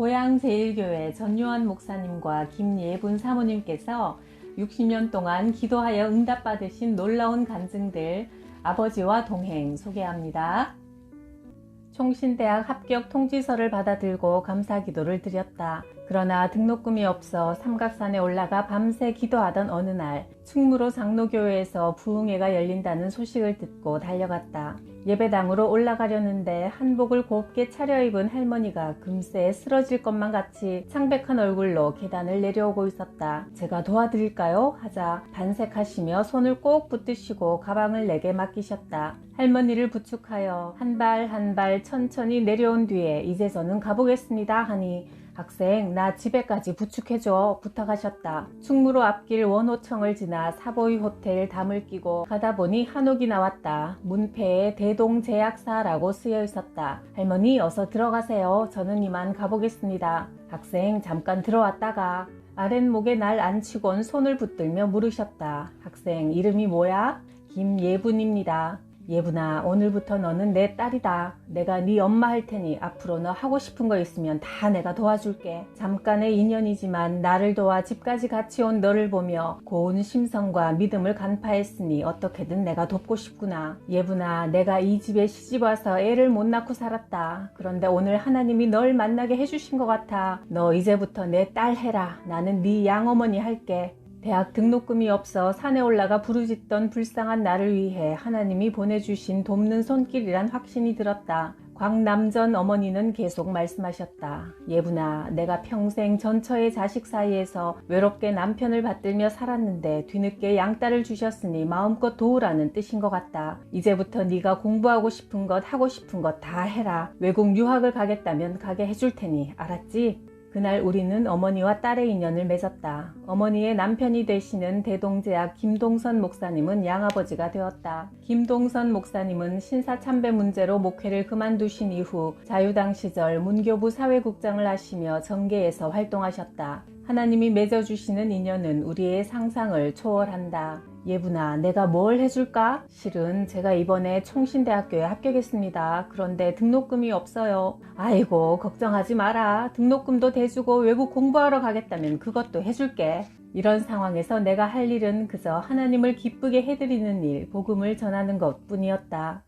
고양제일교회 전요한 목사님과 김예분 사모님께서 60년 동안 기도하여 응답받으신 놀라운 간증들 아버지와 동행 소개합니다. 총신대학 합격 통지서를 받아 들고 감사기도를 드렸다. 그러나 등록금이 없어 삼각산에 올라가 밤새 기도하던 어느 날 충무로 장로교회에서 부흥회가 열린다는 소식을 듣고 달려갔다. 예배당으로 올라가려는데 한복을 곱게 차려입은 할머니가 금세 쓰러질 것만 같이 창백한 얼굴로 계단을 내려오고 있었다. 제가 도와드릴까요? 하자 반색하시며 손을 꼭 붙드시고 가방을 내게 맡기셨다. 할머니를 부축하여 한 발 한 발 천천히 내려온 뒤에 이제 저는 가보겠습니다 하니 학생 나 집에까지 부축해줘 부탁하셨다. 충무로 앞길 원호청을 지나 사보이 호텔 담을 끼고 가다 보니 한옥이 나왔다. 문패에 대동제약사라고 쓰여 있었다. 할머니 어서 들어가세요. 저는 이만 가보겠습니다. 학생 잠깐 들어왔다가 아랫목에 날 앉히곤 손을 붙들며 물으셨다. 학생 이름이 뭐야? 김예분입니다. 예분아 오늘부터 너는 내 딸이다. 내가 네 엄마 할 테니 앞으로 너 하고 싶은 거 있으면 다 내가 도와줄게. 잠깐의 인연이지만 나를 도와 집까지 같이 온 너를 보며 고운 심성과 믿음을 간파했으니 어떻게든 내가 돕고 싶구나. 예분아 내가 이 집에 시집와서 애를 못 낳고 살았다. 그런데 오늘 하나님이 널 만나게 해주신 것 같아. 너 이제부터 내 딸 해라. 나는 네 양어머니 할게. 대학 등록금이 없어 산에 올라가 부르짖던 불쌍한 나를 위해 하나님이 보내주신 돕는 손길이란 확신이 들었다. 광남전 어머니는 계속 말씀하셨다. 예분아 내가 평생 전처의 자식 사이에서 외롭게 남편을 받들며 살았는데 뒤늦게 양딸을 주셨으니 마음껏 도우라는 뜻인 것 같다. 이제부터 네가 공부하고 싶은 것 하고 싶은 것 다 해라. 외국 유학을 가겠다면 가게 해줄 테니 알았지? 그날 우리는 어머니와 딸의 인연을 맺었다. 어머니의 남편이 되시는 대동제약 김동선 목사님은 양아버지가 되었다. 김동선 목사님은 신사참배 문제로 목회를 그만두신 이후 자유당 시절 문교부 사회국장을 하시며 정계에서 활동하셨다. 하나님이 맺어주시는 인연은 우리의 상상을 초월한다. 예분아 내가 뭘 해줄까? 실은 제가 이번에 총신대학교에 합격했습니다. 그런데 등록금이 없어요. 아이고 걱정하지 마라. 등록금도 대주고 외국 공부하러 가겠다면 그것도 해줄게. 이런 상황에서 내가 할 일은 그저 하나님을 기쁘게 해드리는 일, 복음을 전하는 것뿐이었다.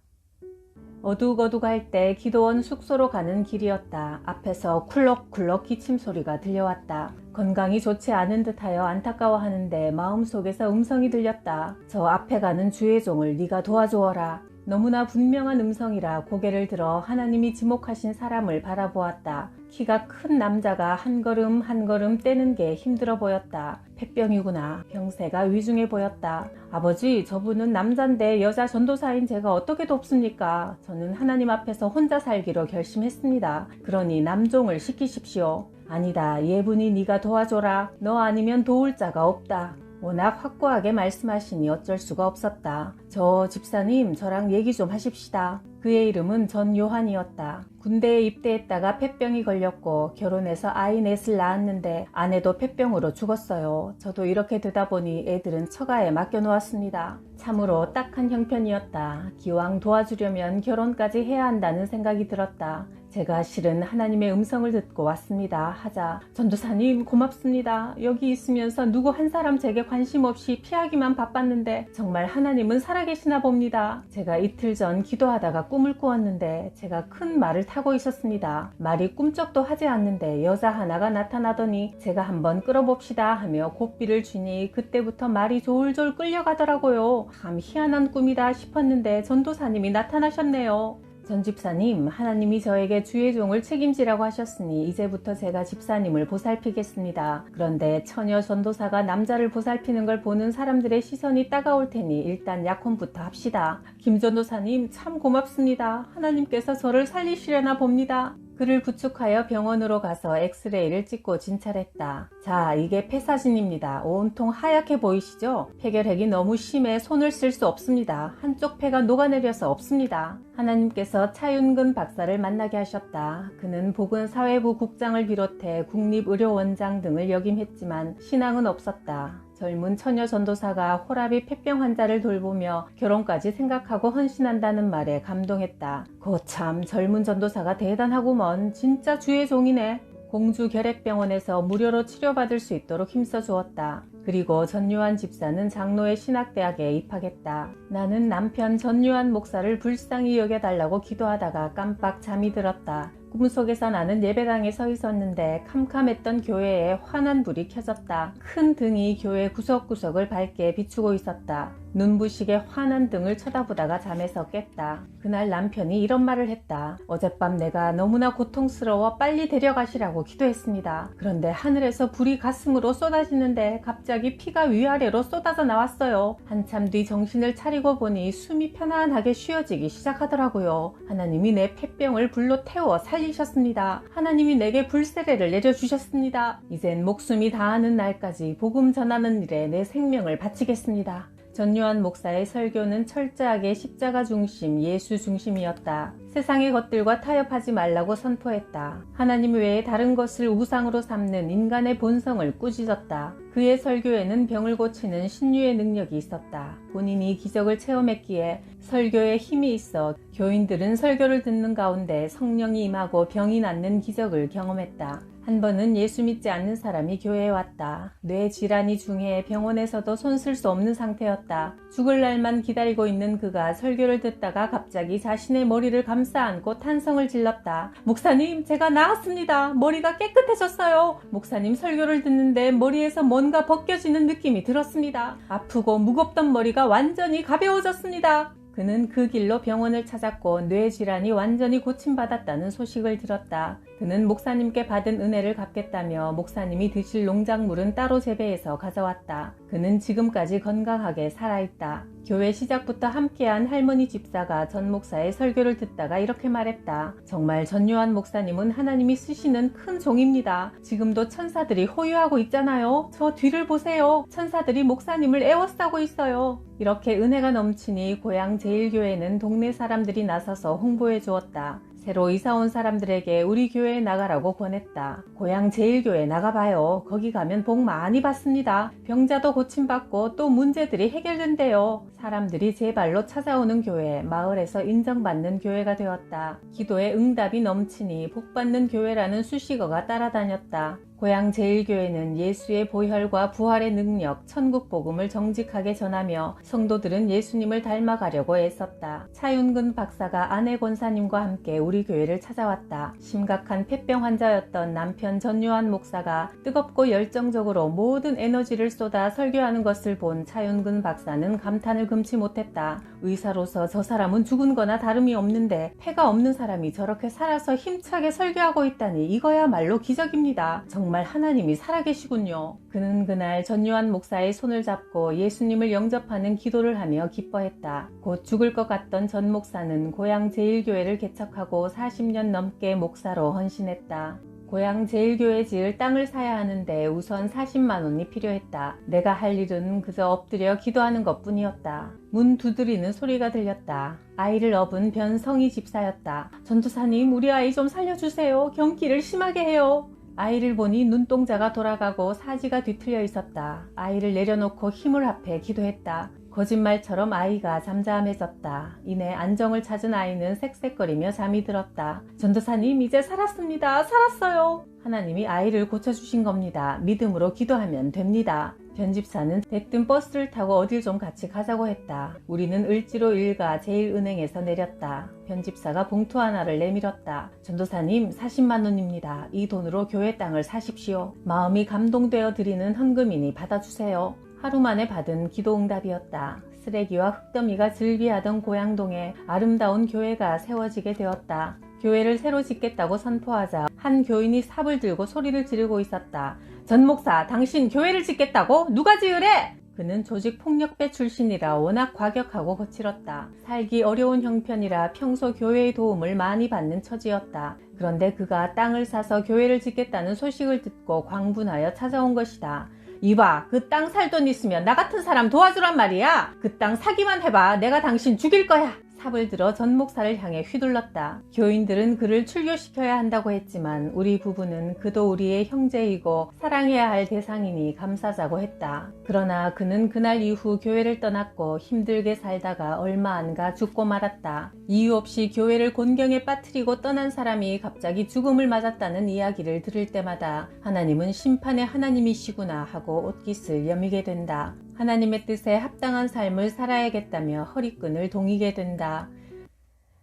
어둑어둑할 때 기도원 숙소로 가는 길이었다. 앞에서 쿨럭쿨럭 기침 소리가 들려왔다. 건강이 좋지 않은 듯하여 안타까워하는데 마음속에서 음성이 들렸다. 저 앞에 가는 주의 종을 네가 도와주어라. 너무나 분명한 음성이라 고개를 들어 하나님이 지목하신 사람을 바라보았다. 키가 큰 남자가 한 걸음 한 걸음 떼는 게 힘들어 보였다. 폐병이구나. 병세가 위중해 보였다. 아버지 저분은 남잔데 여자 전도사인 제가 어떻게 돕습니까? 저는 하나님 앞에서 혼자 살기로 결심했습니다. 그러니 남종을 시키십시오. 아니다. 예분이 네가 도와줘라. 너 아니면 도울 자가 없다. 워낙 확고하게 말씀하시니 어쩔 수가 없었다. 저 집사님 저랑 얘기 좀 하십시다. 그의 이름은 전요한이었다. 군대에 입대했다가 폐병이 걸렸고 결혼해서 아이 넷을 낳았는데 아내도 폐병으로 죽었어요. 저도 이렇게 되다 보니 애들은 처가에 맡겨놓았습니다. 참으로 딱한 형편이었다. 기왕 도와주려면 결혼까지 해야 한다는 생각이 들었다. 제가 실은 하나님의 음성을 듣고 왔습니다 하자 전도사님 고맙습니다. 여기 있으면서 누구 한 사람 제게 관심 없이 피하기만 바빴는데 정말 하나님은 살아계시나 봅니다. 제가 이틀 전 기도하다가 꿈을 꾸었는데 제가 큰 말을 타고 있었습니다. 말이 꿈쩍도 하지 않는데 여자 하나가 나타나더니 제가 한번 끌어봅시다 하며 고삐를 주니 그때부터 말이 졸졸 끌려가더라고요. 참 희한한 꿈이다 싶었는데 전도사님이 나타나셨네요. 전 집사님, 하나님이 저에게 주의 종을 책임지라고 하셨으니 이제부터 제가 집사님을 보살피겠습니다. 그런데 처녀 전도사가 남자를 보살피는 걸 보는 사람들의 시선이 따가울 테니 일단 약혼부터 합시다. 김 전도사님 참 고맙습니다. 하나님께서 저를 살리시려나 봅니다. 그를 부축하여 병원으로 가서 엑스레이를 찍고 진찰했다. 자, 이게 폐사진입니다. 온통 하얗게 보이시죠? 폐결핵이 너무 심해 손을 쓸 수 없습니다. 한쪽 폐가 녹아내려서 없습니다. 하나님께서 차윤근 박사를 만나게 하셨다. 그는 보건사회부 국장을 비롯해 국립의료원장 등을 역임했지만 신앙은 없었다. 젊은 처녀 전도사가 호라비 폐병 환자를 돌보며 결혼까지 생각하고 헌신한다는 말에 감동했다. 거참 젊은 전도사가 대단하구먼. 진짜 주의 종이네. 공주 결핵병원에서 무료로 치료받을 수 있도록 힘써 주었다. 그리고 전요한 집사는 장로의 신학대학에 입학했다. 나는 남편 전요한 목사를 불쌍히 여겨달라고 기도하다가 깜빡 잠이 들었다. 꿈속에서 나는 예배당에 서 있었는데 캄캄했던 교회에 환한 불이 켜졌다. 큰 등이 교회 구석구석을 밝게 비추고 있었다. 눈부시게 환한 등을 쳐다보다가 잠에서 깼다. 그날 남편이 이런 말을 했다. 어젯밤 내가 너무나 고통스러워 빨리 데려가시라고 기도했습니다. 그런데 하늘에서 불이 가슴으로 쏟아지는데 갑자기 피가 위아래로 쏟아져 나왔어요. 한참 뒤 정신을 차리고 보니 숨이 편안하게 쉬어지기 시작하더라고요. 하나님이 내 폐병을 불로 태워 살리셨습니다. 하나님이 내게 불세례를 내려주셨습니다. 이젠 목숨이 다하는 날까지 복음 전하는 일에 내 생명을 바치겠습니다. 전요한 목사의 설교는 철저하게 십자가 중심, 예수 중심이었다. 세상의 것들과 타협하지 말라고 선포했다. 하나님 외에 다른 것을 우상으로 삼는 인간의 본성을 꾸짖었다. 그의 설교에는 병을 고치는 신유의 능력이 있었다. 본인이 기적을 체험했기에 설교에 힘이 있어 교인들은 설교를 듣는 가운데 성령이 임하고 병이 낫는 기적을 경험했다. 한 번은 예수 믿지 않는 사람이 교회에 왔다. 뇌 질환이 중해 병원에서도 손 쓸 수 없는 상태였다. 죽을 날만 기다리고 있는 그가 설교를 듣다가 갑자기 자신의 머리를 감싸 안고 탄성을 질렀다. 목사님, 제가 나았습니다. 머리가 깨끗해졌어요. 목사님 설교를 듣는데 머리에서 뭔가 벗겨지는 느낌이 들었습니다. 아프고 무겁던 머리가 완전히 가벼워졌습니다. 그는 그 길로 병원을 찾았고 뇌질환이 완전히 고침받았다는 소식을 들었다. 그는 목사님께 받은 은혜를 갚겠다며 목사님이 드실 농작물은 따로 재배해서 가져왔다. 그는 지금까지 건강하게 살아있다. 교회 시작부터 함께한 할머니 집사가 전 목사의 설교를 듣다가 이렇게 말했다. 정말 전요한 목사님은 하나님이 쓰시는 큰 종입니다. 지금도 천사들이 호유하고 있잖아요. 저 뒤를 보세요. 천사들이 목사님을 에워싸고 있어요. 이렇게 은혜가 넘치니 고향 제일교회는 동네 사람들이 나서서 홍보해 주었다. 새로 이사온 사람들에게 우리 교회에 나가라고 권했다. 고향 제일교회 나가봐요. 거기 가면 복 많이 받습니다. 병자도 고침받고 또 문제들이 해결된대요. 사람들이 제 발로 찾아오는 교회, 마을에서 인정받는 교회가 되었다. 기도에 응답이 넘치니 복받는 교회라는 수식어가 따라다녔다. 고향 제일교회는 예수의 보혈과 부활의 능력, 천국 복음을 정직하게 전하며 성도들은 예수님을 닮아가려고 애썼다. 차윤근 박사가 아내 권사님과 함께 우리 교회를 찾아왔다. 심각한 폐병 환자였던 남편 전요한 목사가 뜨겁고 열정적으로 모든 에너지를 쏟아 설교하는 것을 본 차윤근 박사는 감탄을 금치 못했다. 의사로서 저 사람은 죽은 거나 다름이 없는데 폐가 없는 사람이 저렇게 살아서 힘차게 설교하고 있다니 이거야말로 기적입니다. 정말 하나님이 살아계시군요. 그는 그날 전요한 목사의 손을 잡고 예수님을 영접하는 기도를 하며 기뻐했다. 곧 죽을 것 같던 전 목사는 고향 제일교회를 개척하고 40년 넘게 목사로 헌신했다. 고향 제일교회 지을 땅을 사야 하는데 우선 40만 원이 필요했다. 내가 할 일은 그저 엎드려 기도하는 것뿐이었다. 문 두드리는 소리가 들렸다. 아이를 업은 변성희 집사였다. 전도사님, 우리 아이 좀 살려주세요. 경기를 심하게 해요. 아이를 보니 눈동자가 돌아가고 사지가 뒤틀려 있었다. 아이를 내려놓고 힘을 합해 기도했다. 거짓말처럼 아이가 잠잠해졌다. 이내 안정을 찾은 아이는 색색거리며 잠이 들었다. 전도사님, 이제 살았습니다. 살았어요. 하나님이 아이를 고쳐주신 겁니다. 믿음으로 기도하면 됩니다. 변집사는 대뜸 버스를 타고 어딜 좀 같이 가자고 했다. 우리는 을지로 일가 제일은행에서 내렸다. 변집사가 봉투 하나를 내밀었다. 전도사님, 40만 원입니다. 이 돈으로 교회 땅을 사십시오. 마음이 감동되어 드리는 헌금이니 받아주세요. 하루 만에 받은 기도응답이었다. 쓰레기와 흙더미가 즐비하던 고향동에 아름다운 교회가 세워지게 되었다. 교회를 새로 짓겠다고 선포하자 한 교인이 삽을 들고 소리를 지르고 있었다. 전 목사, 당신 교회를 짓겠다고? 누가 지으래? 그는 조직폭력배 출신이라 워낙 과격하고 거칠었다. 살기 어려운 형편이라 평소 교회의 도움을 많이 받는 처지였다. 그런데 그가 땅을 사서 교회를 짓겠다는 소식을 듣고 광분하여 찾아온 것이다. 이봐, 그 땅 살 돈 있으면 나 같은 사람 도와주란 말이야. 그 땅 사기만 해봐. 내가 당신 죽일 거야. 삽을 들어 전 목사를 향해 휘둘렀다. 교인들은 그를 출교시켜야 한다고 했지만 우리 부부는 그도 우리의 형제이고 사랑해야 할 대상이니 감싸자고 했다. 그러나 그는 그날 이후 교회를 떠났고 힘들게 살다가 얼마 안 가 죽고 말았다. 이유 없이 교회를 곤경에 빠뜨리고 떠난 사람이 갑자기 죽음을 맞았다는 이야기를 들을 때마다 하나님은 심판의 하나님이시구나 하고 옷깃을 여미게 된다. 하나님의 뜻에 합당한 삶을 살아야겠다며 허리끈을 동이게 된다.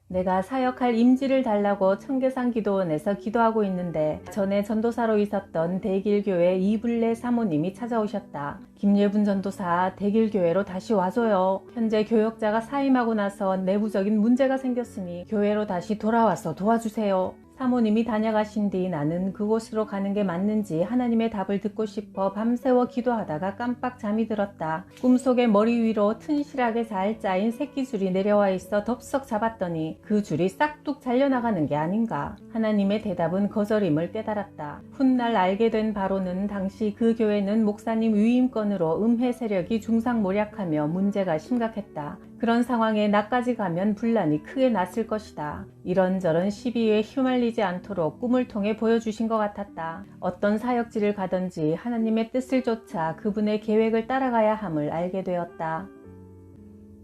내가 사역할 임지를 달라고 청계산 기도원에서 기도하고 있는데 전에 전도사로 있었던 대길교회 이블레 사모님이 찾아오셨다. 김예분 전도사, 대길교회로 다시 와줘요. 현재 교역자가 사임하고 나서 내부적인 문제가 생겼으니 교회로 다시 돌아와서 도와주세요. 사모님이 다녀가신 뒤 나는 그곳으로 가는 게 맞는지 하나님의 답을 듣고 싶어 밤새워 기도하다가 깜빡 잠이 들었다. 꿈속에 머리 위로 튼실하게 잘 짜인 새끼줄이 내려와 있어 덥석 잡았더니 그 줄이 싹둑 잘려나가는 게 아닌가. 하나님의 대답은 거절임을 깨달았다. 훗날 알게 된 바로는 당시 그 교회는 목사님 위임권으로 음해 세력이 중상모략하며 문제가 심각했다. 그런 상황에 나까지 가면 분란이 크게 났을 것이다. 이런저런 시비에 휘말리지 않도록 꿈을 통해 보여주신 것 같았다. 어떤 사역지를 가든지 하나님의 뜻을 쫓아 그분의 계획을 따라가야 함을 알게 되었다.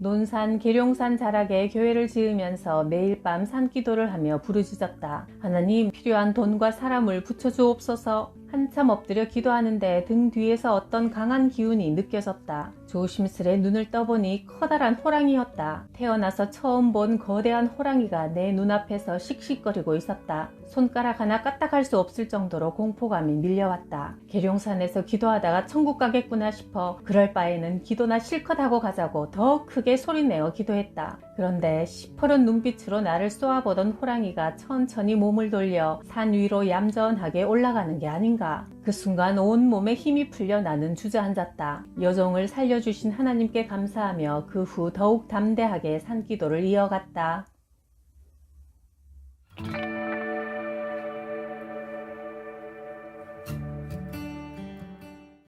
논산 계룡산 자락에 교회를 지으면서 매일 밤 산기도를 하며 부르짖었다. 하나님, 필요한 돈과 사람을 붙여주옵소서. 한참 엎드려 기도하는데 등 뒤에서 어떤 강한 기운이 느껴졌다. 조심스레 눈을 떠보니 커다란 호랑이였다. 태어나서 처음 본 거대한 호랑이가 내 눈앞에서 씩씩거리고 있었다. 손가락 하나 까딱할 수 없을 정도로 공포감이 밀려왔다. 계룡산에서 기도하다가 천국 가겠구나 싶어 그럴 바에는 기도나 실컷 하고 가자고 더 크게 소리내어 기도했다. 그런데 시퍼런 눈빛으로 나를 쏘아보던 호랑이가 천천히 몸을 돌려 산 위로 얌전하게 올라가는 게 아닌가. 그 순간 온몸에 힘이 풀려 나는 주저앉았다. 여종을 살려주신 하나님께 감사하며 그 후 더욱 담대하게 산기도를 이어갔다.